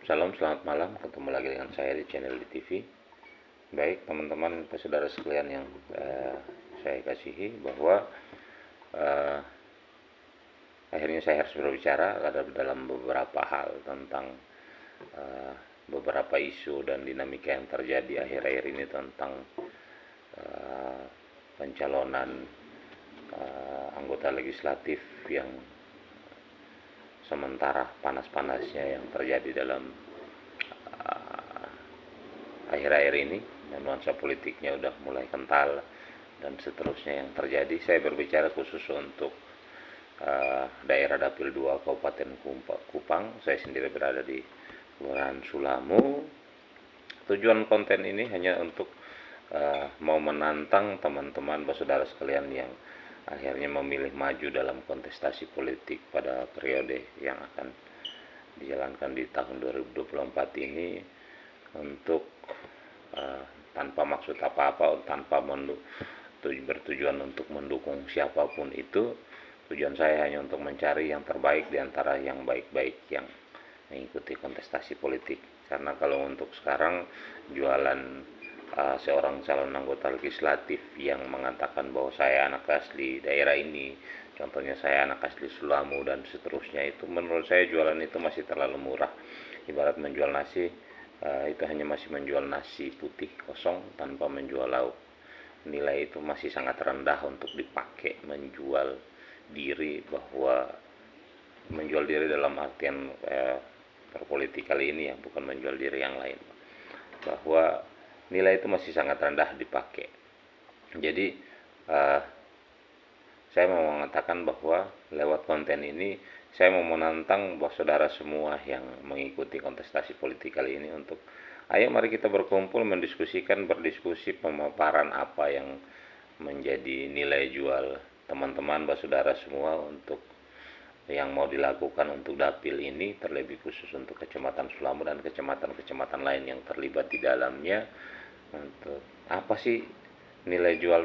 Salam, selamat malam. Ketemu lagi dengan saya di channel di TV. Baik, teman-teman, saudara sekalian yang saya kasihi, bahwa eh, akhirnya saya harus berbicara dalam beberapa hal tentang eh, beberapa isu dan dinamika yang terjadi akhir-akhir ini tentang eh, pencalonan anggota legislatif yang sementara panas-panasnya yang terjadi dalam akhir-akhir ini, dan nuansa politiknya udah mulai kental dan seterusnya yang terjadi. Saya berbicara khusus untuk daerah Dapil 2 Kabupaten Kupang. Saya sendiri berada di Kelurahan Sulamu. Tujuan konten ini hanya untuk mau menantang teman-teman saudara sekalian yang akhirnya memilih maju dalam kontestasi politik pada periode yang akan dijalankan di tahun 2024 ini, untuk tanpa maksud apa-apa, tanpa bertujuan untuk mendukung siapapun itu. Tujuan saya hanya untuk mencari yang terbaik di antara yang baik-baik yang mengikuti kontestasi politik. Karena kalau untuk sekarang jualan seorang calon anggota legislatif yang mengatakan bahwa saya anak asli daerah ini, contohnya saya anak asli Sulamu dan seterusnya, itu menurut saya jualan itu masih terlalu murah. Ibarat menjual nasi, itu hanya masih menjual nasi putih kosong tanpa menjual lauk. Nilai itu masih sangat rendah untuk dipakai menjual diri, bahwa menjual diri dalam artian berpolitik kali ini ya, bukan menjual diri yang lain, bahwa nilai itu masih sangat rendah dipakai. Jadi saya mau mengatakan bahwa lewat konten ini saya mau menantang bahwa saudara semua yang mengikuti kontestasi politik kali ini untuk ayo mari kita berkumpul mendiskusikan, berdiskusi pemaparan apa yang menjadi nilai jual teman-teman saudara semua untuk yang mau dilakukan untuk dapil ini, terlebih khusus untuk Kecamatan Sulamu dan kecamatan-kecamatan lain yang terlibat di dalamnya. Untuk apa sih nilai jual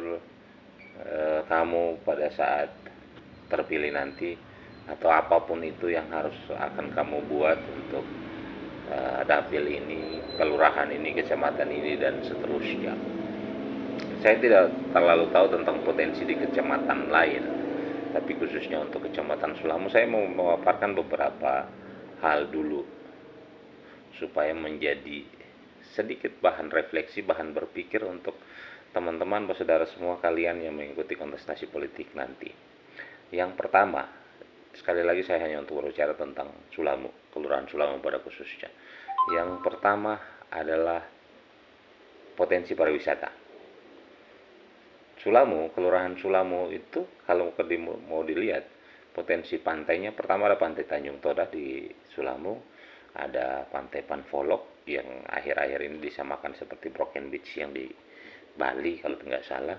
kamu pada saat terpilih nanti, atau apapun itu yang harus akan kamu buat untuk dapil ini, kelurahan ini, kecamatan ini, dan seterusnya. Saya tidak terlalu tahu tentang potensi di kecamatan lain, tapi khususnya untuk Kecamatan Sulamu saya mau memaparkan beberapa hal dulu supaya menjadi sedikit bahan refleksi, bahan berpikir untuk teman-teman saudara semua kalian yang mengikuti kontestasi politik nanti. Yang pertama, sekali lagi saya hanya untuk berbicara tentang Sulamu, Kelurahan Sulamu pada khususnya. Yang pertama adalah potensi pariwisata. Sulamu, Kelurahan Sulamu itu kalau mau dilihat potensi pantainya, pertama ada Pantai Tanjung Toda di Sulamu, ada Pantai Panfolok yang akhir-akhir ini disamakan seperti Broken Beach yang di Bali kalau tidak salah.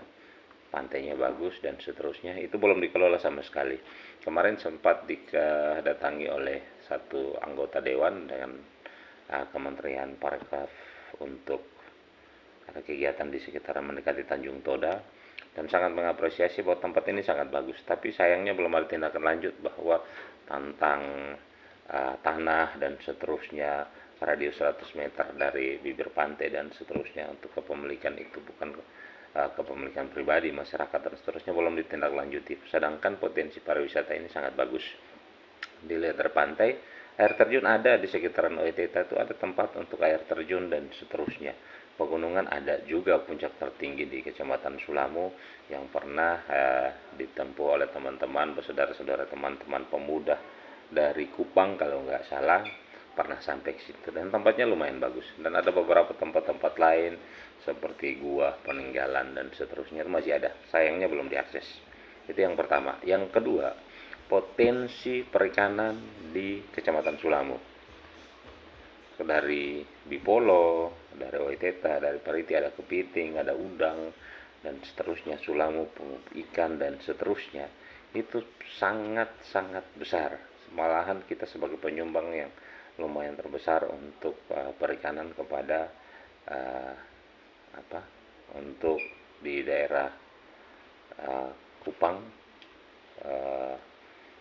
Pantainya bagus dan seterusnya, itu belum dikelola sama sekali. Kemarin sempat didatangi oleh satu anggota dewan dengan Kementerian Parekraf untuk ada kegiatan di sekitaran mendekati Tanjung Toda, dan sangat mengapresiasi bahwa tempat ini sangat bagus. Tapi sayangnya belum ada tindakan lanjut bahwa tentang tanah dan seterusnya, radius 100 meter dari bibir pantai dan seterusnya untuk kepemilikan itu bukan kepemilikan pribadi masyarakat dan seterusnya, belum ditindaklanjuti. Sedangkan potensi pariwisata ini sangat bagus. Dilihat dari pantai, air terjun ada di sekitaran Oiteta, itu ada tempat untuk air terjun dan seterusnya. Pegunungan ada juga, puncak tertinggi di Kecamatan Sulamu yang pernah ditempuh oleh teman-teman, saudara-saudara, teman-teman pemuda dari Kupang kalau nggak salah, pernah sampai ke situ dan tempatnya lumayan bagus. Dan ada beberapa tempat-tempat lain seperti gua peninggalan dan seterusnya masih ada, sayangnya belum diakses. Itu yang pertama. Yang kedua, potensi perikanan di Kecamatan Sulamu. Dari Bipolo, dari Oiteta, dari Pariti ada kepiting, ada udang dan seterusnya, Sulamu ikan dan seterusnya. Itu sangat-sangat besar. Malahan kita sebagai penyumbang yang lumayan terbesar untuk perikanan kepada untuk di daerah Kupang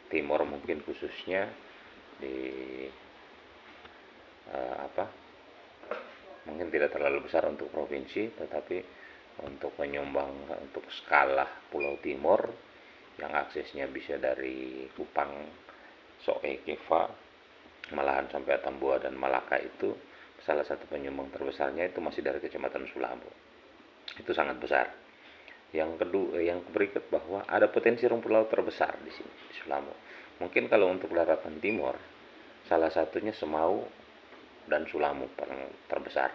Timur, mungkin khususnya di apa, mungkin tidak terlalu besar untuk provinsi, tetapi untuk penyumbang untuk skala Pulau Timur yang aksesnya bisa dari Kupang, Soe, Keva, malahan sampai Atambua dan Malaka, itu salah satu penyumbang terbesarnya itu masih dari Kecamatan Sulamo. Itu sangat besar. Yang kedua, yang berikut bahwa ada potensi rumput laut terbesar di sini di Sulamo. Mungkin kalau untuk daratan timur, salah satunya Semau dan Sulamo paling terbesar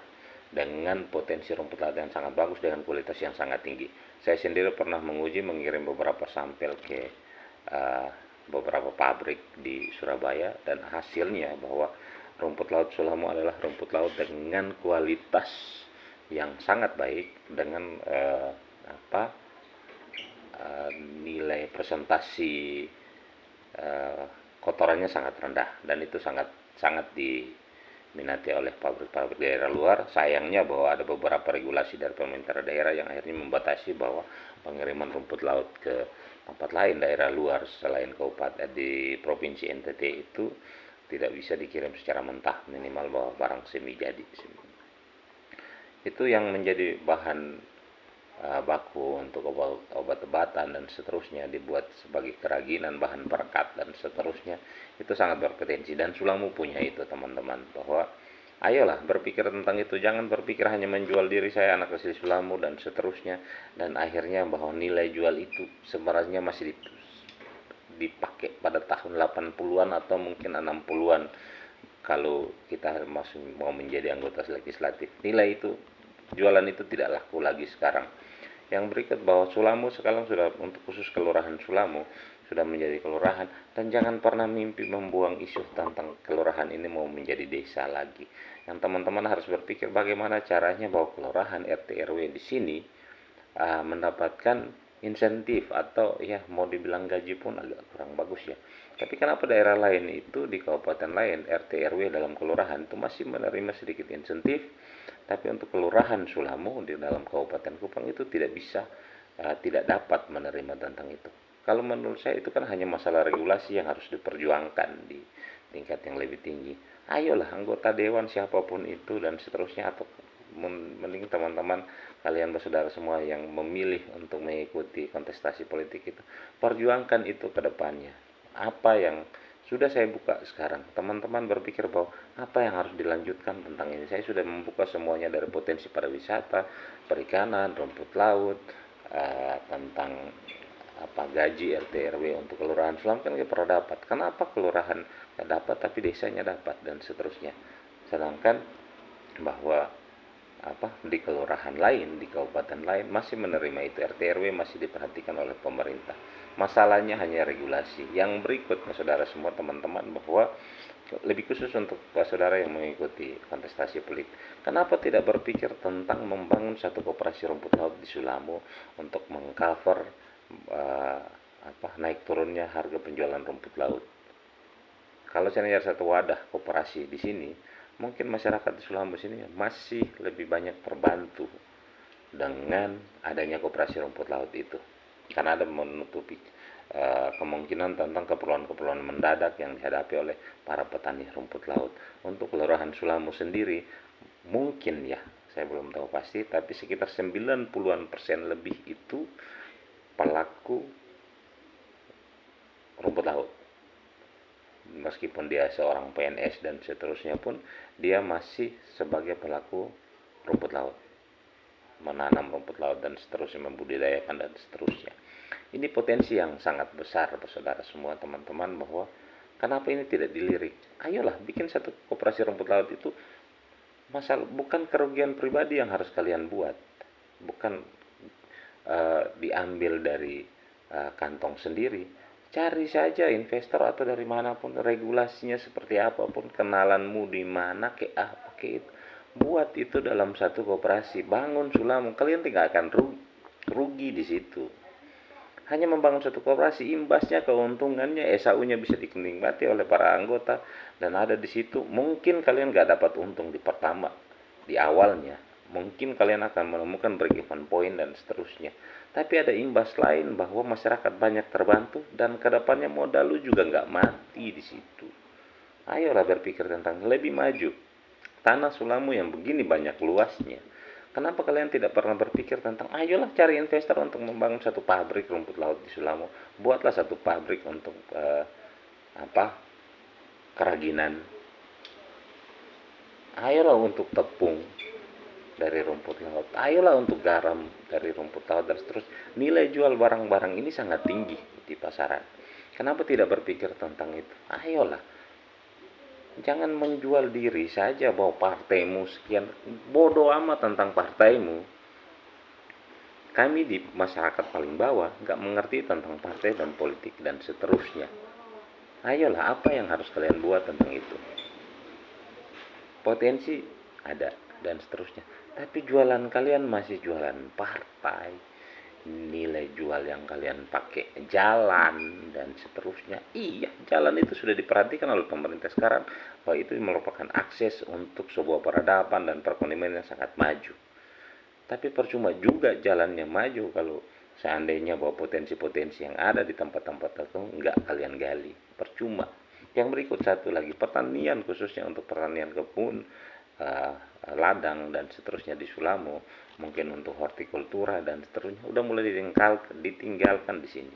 dengan potensi rumput laut yang sangat bagus dengan kualitas yang sangat tinggi. Saya sendiri pernah menguji mengirim beberapa sampel ke uh, beberapa pabrik di Surabaya, dan hasilnya bahwa rumput laut Sulamo adalah rumput laut dengan kualitas yang sangat baik dengan apa nilai presentasi uh, kotorannya sangat rendah, dan itu sangat sangat diminati oleh pabrik-pabrik daerah luar. Sayangnya bahwa ada beberapa regulasi dari pemerintah daerah yang akhirnya membatasi bahwa pengiriman rumput laut ke tempat lain daerah luar selain kabupaten di provinsi NTT itu tidak bisa dikirim secara mentah, minimal bahwa barang semi jadi. Itu yang menjadi bahan baku untuk obat-obatan dan seterusnya, dibuat sebagai kerajinan, bahan perekat dan seterusnya. Itu sangat berpotensi, dan Sulamu punya itu teman-teman, bahwa ayolah berpikir tentang itu, jangan berpikir hanya menjual diri saya anak asli Sulamu dan seterusnya, dan akhirnya bahwa nilai jual itu sebenarnya masih dipakai pada tahun 80-an atau mungkin 60-an kalau kita masih mau menjadi anggota legislatif. Nilai itu, jualan itu tidak laku lagi sekarang. Yang berikut bahwa Sulamo sekarang sudah, untuk khusus kelurahan Sulamo, sudah menjadi kelurahan, dan jangan pernah mimpi membuang isu tentang kelurahan ini mau menjadi desa lagi. Yang teman-teman harus berpikir bagaimana caranya bahwa kelurahan RT RW di sini mendapatkan insentif, atau ya mau dibilang gaji pun agak kurang bagus ya. Tapi kenapa daerah lain itu, di kabupaten lain RT RW dalam kelurahan itu masih menerima sedikit insentif, tapi untuk kelurahan Sulamo di dalam Kabupaten Kupang itu tidak bisa, tidak dapat menerima tentang itu. Kalau menurut saya itu kan hanya masalah regulasi yang harus diperjuangkan di tingkat yang lebih tinggi. Ayolah anggota dewan siapapun itu dan seterusnya, atau mending teman-teman kalian bersaudara semua yang memilih untuk mengikuti kontestasi politik itu, perjuangkan itu ke depannya. Apa yang sudah saya buka sekarang, teman-teman berpikir bahwa apa yang harus dilanjutkan tentang ini. Saya sudah membuka semuanya dari potensi pariwisata, perikanan, rumput laut, tentang apa gaji RT RW untuk kelurahan Sulam kan nggak pernah dapat. Kenapa kelurahan nggak dapat tapi desanya dapat dan seterusnya. Sedangkan bahwa apa di kelurahan lain, di kabupaten lain masih menerima itu, RT RW masih diperhatikan oleh pemerintah. Masalahnya hanya regulasi. Yang berikut saudara semua teman-teman, bahwa lebih khusus untuk saudara yang mengikuti kontestasi politik, kenapa tidak berpikir tentang membangun satu koperasi rumput laut di Sulamo untuk mengcover uh, naik turunnya harga penjualan rumput laut. Kalau saya lihat satu wadah koperasi di sini, mungkin masyarakat di Sulawesi sini masih lebih banyak terbantu dengan adanya koperasi rumput laut itu, karena ada menutupi kemungkinan tentang keperluan-keperluan mendadak yang dihadapi oleh para petani rumput laut. Untuk kelurahan Sulamo sendiri mungkin ya, saya belum tahu pasti, tapi sekitar 90-an% lebih itu pelaku rumput laut. Meskipun dia seorang PNS dan seterusnya pun, dia masih sebagai pelaku rumput laut, menanam rumput laut dan seterusnya, membudidayakan dan seterusnya. Ini potensi yang sangat besar saudara semua teman-teman, bahwa kenapa ini tidak dilirik. Ayolah bikin satu koperasi rumput laut itu, masalah bukan kerugian pribadi yang harus kalian buat, bukan diambil dari kantong sendiri. Cari saja investor atau dari manapun, regulasinya seperti apapun, kenalanmu di mana ke apa ke itu, buat itu dalam satu koperasi, bangun Sulamo, kalian tidak akan rugi di situ. Hanya membangun satu koperasi, imbasnya, keuntungannya, SAU-nya bisa dinikmati oleh para anggota, dan ada di situ. Mungkin kalian nggak dapat untung di pertama, di awalnya, mungkin kalian akan menemukan break even point dan seterusnya, tapi ada imbas lain bahwa masyarakat banyak terbantu, dan kedepannya modal lu juga nggak mati di situ. Ayolah berpikir tentang lebih maju. tanah Sulamu yang begini banyak luasnya, kenapa kalian tidak pernah berpikir tentang, ayolah cari investor untuk membangun satu pabrik rumput laut di Sulamu, buatlah satu pabrik untuk kerajinan, ayolah untuk tepung dari rumput laut, ayolah untuk garam dari rumput laut, dan seterusnya. Nilai jual barang-barang ini sangat tinggi di pasaran. Kenapa tidak berpikir tentang itu? Ayolah, jangan menjual diri saja bahwa partaimu sekian. Bodoh amat tentang partaimu. Kami di masyarakat paling bawah nggak mengerti tentang partai dan politik dan seterusnya. Ayolah, apa yang harus kalian buat tentang itu? Potensi ada dan seterusnya. Tapi jualan kalian masih jualan partai. Nilai jual yang kalian pakai jalan dan seterusnya. Iya, jalan itu sudah diperhatikan oleh pemerintah sekarang bahwa itu merupakan akses untuk sebuah peradaban dan perekonomian yang sangat maju. Tapi percuma juga jalannya maju kalau seandainya bahwa potensi-potensi yang ada di tempat-tempat tertentu nggak kalian gali. Percuma. Yang berikut satu lagi, pertanian, khususnya untuk pertanian kebun, ladang dan seterusnya di Sulamo, mungkin untuk hortikultura dan seterusnya, udah mulai ditinggalkan di sini.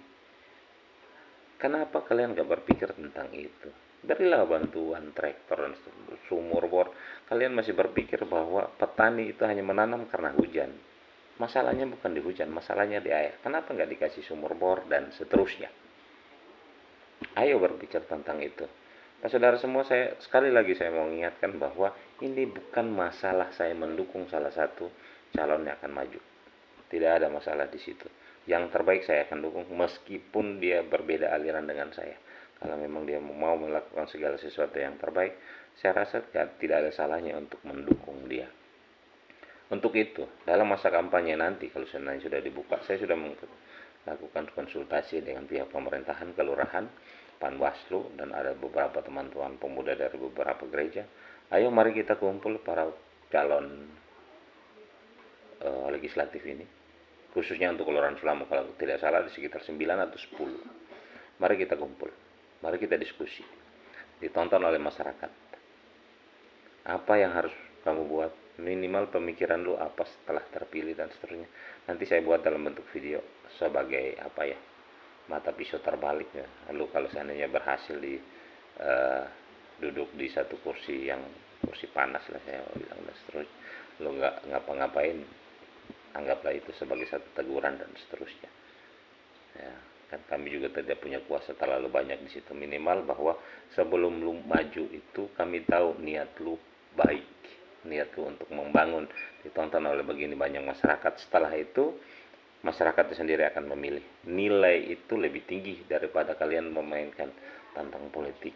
Kenapa kalian gak berpikir tentang itu? Berilah bantuan traktor dan sumur bor. Kalian masih berpikir bahwa petani itu hanya menanam karena hujan. Masalahnya bukan di hujan, masalahnya di air. Kenapa nggak dikasih sumur bor dan seterusnya? Ayo berpikir tentang itu. Nah, saudara semua, sekali lagi saya mau mengingatkan bahwa ini bukan masalah saya mendukung salah satu calon yang akan maju. Tidak ada masalah di situ. Yang terbaik saya akan dukung meskipun dia berbeda aliran dengan saya. Kalau memang dia mau melakukan segala sesuatu yang terbaik, saya rasa tidak ada salahnya untuk mendukung dia. Untuk itu, dalam masa kampanye nanti, kalau sebenarnya sudah dibuka, saya sudah melakukan konsultasi dengan pihak pemerintahan, kelurahan, Panwaslu, dan ada beberapa teman-teman pemuda dari beberapa gereja. Ayo mari kita kumpul para calon legislatif ini, khususnya untuk Kelurahan Sulamo, kalau tidak salah di sekitar 9 atau 10. Mari kita kumpul, mari kita diskusi, ditonton oleh masyarakat. Apa yang harus kamu buat, minimal pemikiran lu apa setelah terpilih dan seterusnya. Nanti saya buat dalam bentuk video sebagai mata pisau terbalik ya. Lalu kalau seandainya berhasil duduk di satu kursi yang kursi panas lah saya bilang dan seterusnya, lu nggak ngapa-ngapain, anggaplah itu sebagai satu teguran dan seterusnya. Ya, kan kami juga tidak punya kuasa terlalu banyak di situ. Minimal bahwa sebelum lu maju itu kami tahu niat lu baik, niat lu untuk membangun, ditonton oleh begini banyak masyarakat. Setelah itu masyarakat itu sendiri akan memilih. Nilai itu lebih tinggi daripada kalian memainkan tentang politik,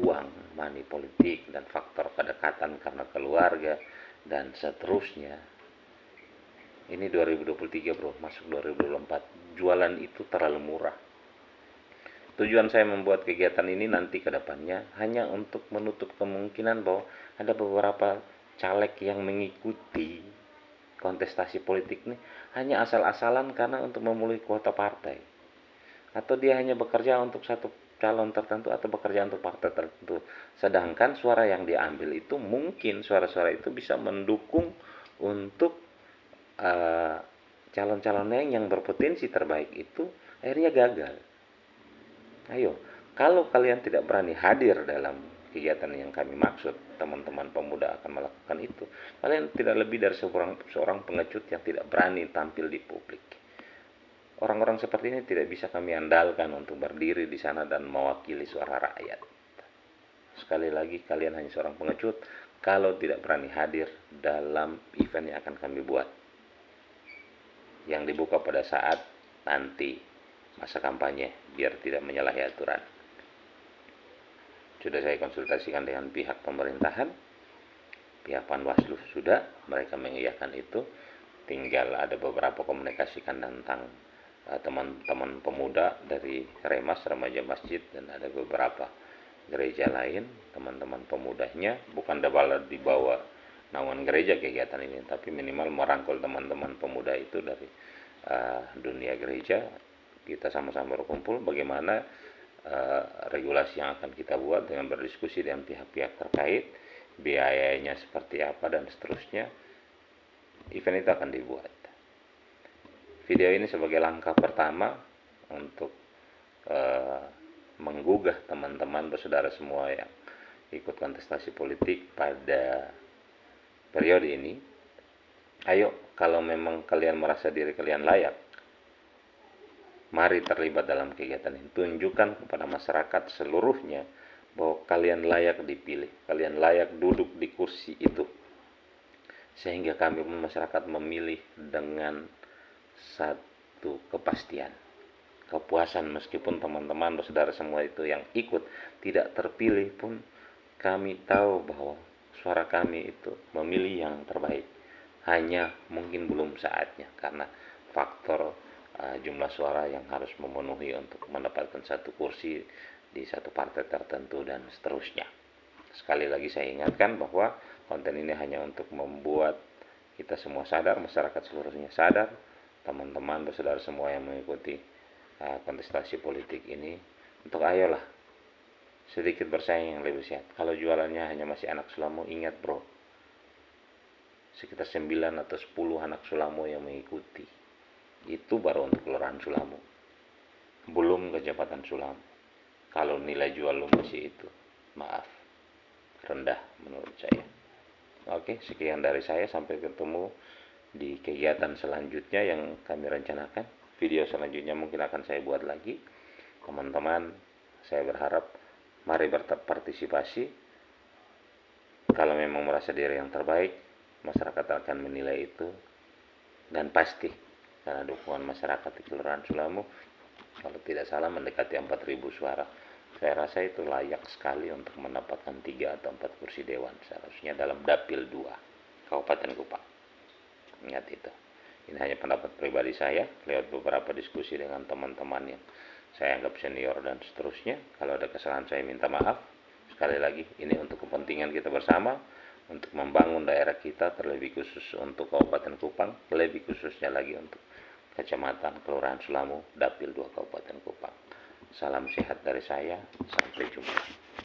uang, money politik, dan faktor kedekatan karena keluarga dan seterusnya. Ini 2023 bro, masuk 2024. Jualan itu terlalu murah. Tujuan saya membuat kegiatan ini nanti ke depannya hanya untuk menutup kemungkinan bahwa ada beberapa caleg yang mengikuti kontestasi politik ini hanya asal-asalan karena untuk memenuhi kuota partai, atau dia hanya bekerja untuk satu calon tertentu atau bekerja untuk partai tertentu, sedangkan suara yang diambil itu mungkin suara-suara itu bisa mendukung untuk calon-calon yang berpotensi terbaik itu akhirnya gagal. Ayo, kalau kalian tidak berani hadir dalam kegiatan yang kami maksud, teman-teman pemuda akan melakukan itu. Kalian tidak lebih dari seorang pengecut yang tidak berani tampil di publik. Orang-orang seperti ini tidak bisa kami andalkan untuk berdiri di sana dan mewakili suara rakyat. Sekali lagi, kalian hanya seorang pengecut kalau tidak berani hadir dalam event yang akan kami buat, yang dibuka pada saat nanti masa kampanye, biar tidak menyalahi aturan. Sudah saya konsultasikan dengan pihak pemerintahan, pihak Panwaslu sudah, mereka mengiyakan itu. Tinggal ada beberapa komunikasikan tentang teman-teman pemuda dari Remas, Remaja Masjid, dan ada beberapa gereja lain, teman-teman pemudanya, bukan di bawah naungan gereja kegiatan ini, tapi minimal merangkul teman-teman pemuda itu dari dunia gereja. Kita sama-sama berkumpul bagaimana regulasi yang akan kita buat dengan berdiskusi dengan pihak-pihak terkait biayanya seperti apa, dan seterusnya. Event itu akan dibuat. Video ini sebagai langkah pertama untuk menggugah teman-teman bersaudara semua yang ikut kontestasi politik pada periode ini. Ayo, kalau memang kalian merasa diri kalian layak, mari terlibat dalam kegiatan ini. Tunjukkan kepada masyarakat seluruhnya bahwa kalian layak dipilih, kalian layak duduk di kursi itu, sehingga kami pun masyarakat memilih dengan satu kepastian, kepuasan. Meskipun teman-teman bersaudara semua itu yang ikut tidak terpilih pun, kami tahu bahwa suara kami itu memilih yang terbaik. Hanya mungkin belum saatnya karena faktor jumlah suara yang harus memenuhi untuk mendapatkan satu kursi di satu partai tertentu dan seterusnya. Sekali lagi saya ingatkan bahwa konten ini hanya untuk membuat kita semua sadar, masyarakat seluruhnya sadar, teman-teman bersaudara semua yang mengikuti kontestasi politik ini, untuk ayolah sedikit bersaing yang lebih sehat. Kalau jualannya hanya masih anak sulamo, ingat bro, sekitar 9 atau 10 anak sulamo yang mengikuti. Itu baru untuk kelurahan Sulamo, belum ke Jabatan Sulamo. Kalau nilai jual lu masih itu, maaf, rendah menurut saya. Oke, sekian dari saya. Sampai ketemu di kegiatan selanjutnya yang kami rencanakan. Video selanjutnya mungkin akan saya buat lagi. Teman-teman, saya berharap mari berpartisipasi. Kalau memang merasa diri yang terbaik, masyarakat akan menilai itu. Dan pasti, karena dukungan masyarakat di Kelurahan Sulamo, kalau tidak salah mendekati 4.000 suara. Saya rasa itu layak sekali untuk mendapatkan 3 atau 4 kursi dewan seharusnya dalam Dapil 2 Kabupaten Kupang. Ingat itu. Ini hanya pendapat pribadi saya lewat beberapa diskusi dengan teman-teman yang saya anggap senior dan seterusnya. Kalau ada kesalahan saya minta maaf. Sekali lagi, ini untuk kepentingan kita bersama, untuk membangun daerah kita, terlebih khusus untuk Kabupaten Kupang, lebih khususnya lagi untuk Kecamatan Kelurahan Sulamo, Dapil 2 Kabupaten Kupang. Salam sehat dari saya, sampai jumpa.